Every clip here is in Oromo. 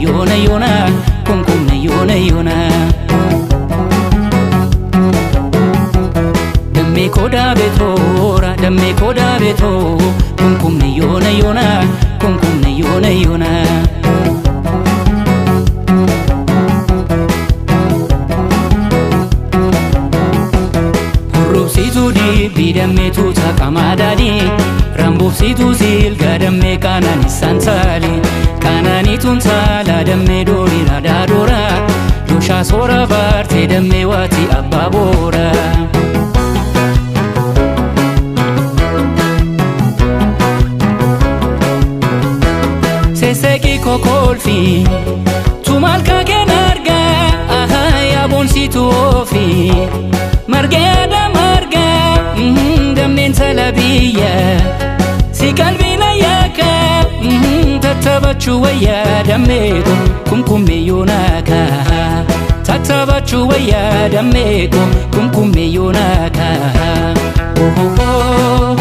yona yona kumkumne yona yona damme koda betora damme koda beto kumkumne yona yona kumkumne yona yona Hurrubsitu di bidamme tuta kamadadi Rambubsitu silga damme kanani sansali Kanani tunsala damme dori radadora Dosha sora barte damme wati abbabora Seseki kokolfi Tumalka kenarga Aha ya bonsitu ofi Margada marga Dammen salabiya Si kalbina yaka Tatabachu waya dammeko Kumkume yonaka Tatabachu waya dammeko Kumkume yonaka Oh oh oh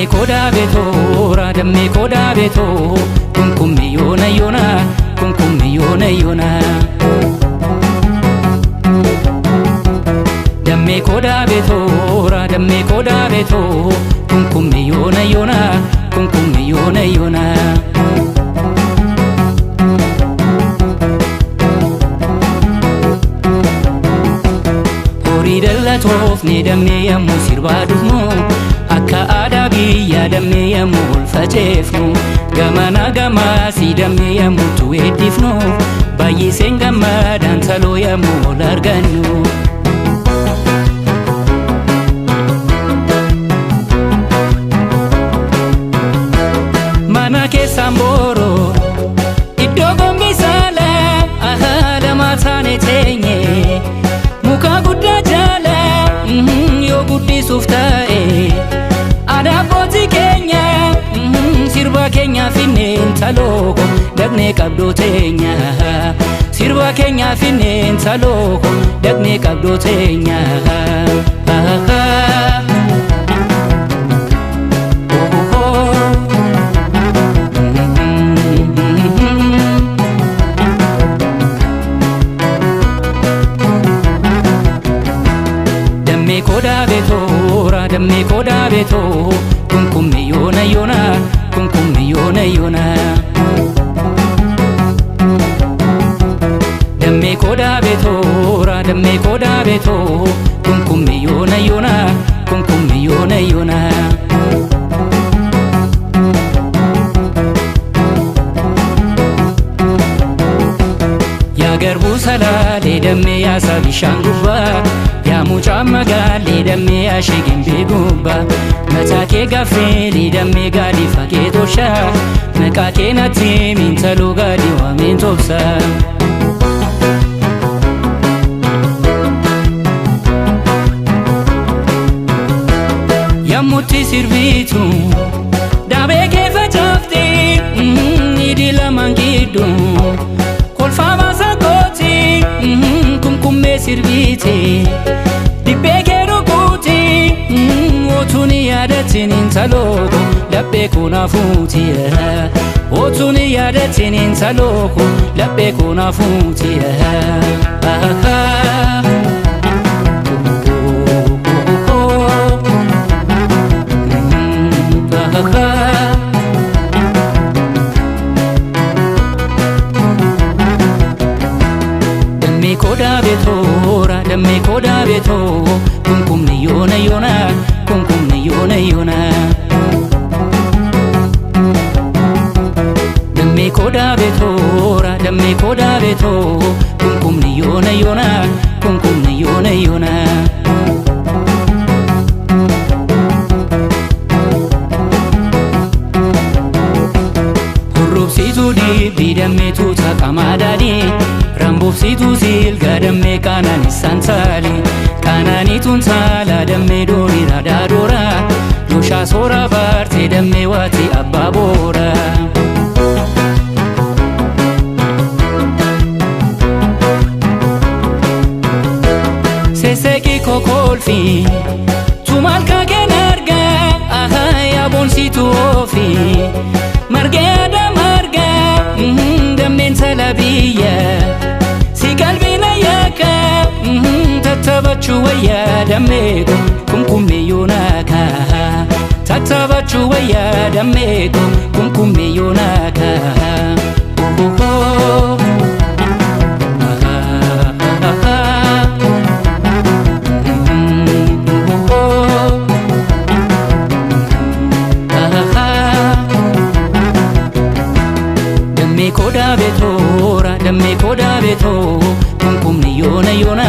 koda betora damme koda beto kumkume yona yona kumkume yona yona damme koda betora damme koda beto kumkume yona yona kumkume yona yona hori dallatof ne damme yammu sirbadufnu Akka adabi ya damme yamu ulfatefnu Gamana gamasi damme yamu tuedifnu Bayi sengama dantalo yamu olarganu Mana ke samboro Idogo misala Ahala matane tenye Muka gudda jala Yo guddi suftae Adaboti Kenya Sirba Kenya finnen taloko Dagne kabdo tenya Sirba Kenya finnen taloko Dagne kabdo tenya Damme koda betora damme koda beto kumkume yona yona kumkume yona yona damme koda betora damme koda beto kumkume yona yona kumkume yona yona Ya garbu salale damme ya sabishanguba Ya mucha magali damme ya shigin bigumba Matake gafili damme gali faketosha Nakake na timi ntalo gali wa mentopsa Ya muti sirvitu Dabe kefa chafti Idila mangidu Kolfa masa koti Kumkume sirviti Dibeke rukuti Otuni yadatin intaloko Labbe kuna futi Otuni yadatin intaloko Labbe kuna futi Damme koda betora damme koda beto kumkumne yona yona kumkumne yona yona damme koda betora damme koda beto kumkumne yona yona kumkumne yona yona Hurrubsitu di bidamme tuta kamadadi Rambubsitu silga damme kanani sansali Kanani tunsala damme dori radadora Dosha sora barte damme wati abbabora kolfi tumal ka kenarga ya bonsi tuofi margada marga damen salabiya si qalbina yaka tatabachu waya damego kumkume yonaka tatabachu waya damego kumkume yonaka Dame koda beto kumkum ni yona yona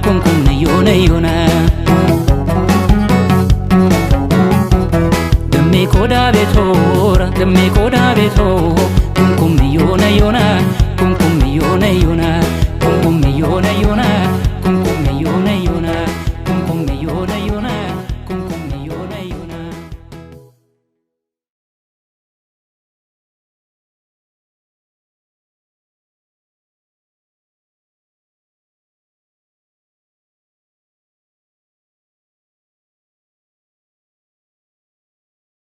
kumkum ni yona yona Dame koda beto kumkum ni yona yona kumkum ni yona yona